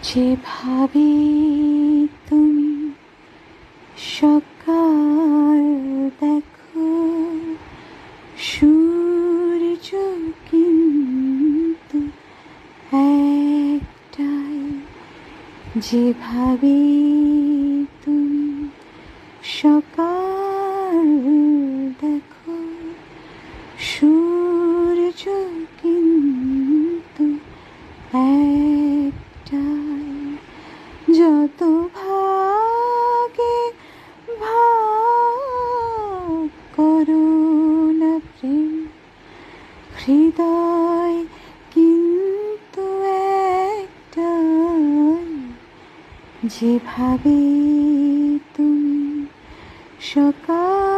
যেভাবে তুমি সকাল দেখো, সূর্য কিন্তু একটাই। যেভাবে তুমি সকাল দেখো, সূর্য কিন্তু একটাই। যত ভাগে ভাগ করো না প্রেম, হৃদয় কিন্তু একটাই। যেভাবে তুমি সকাল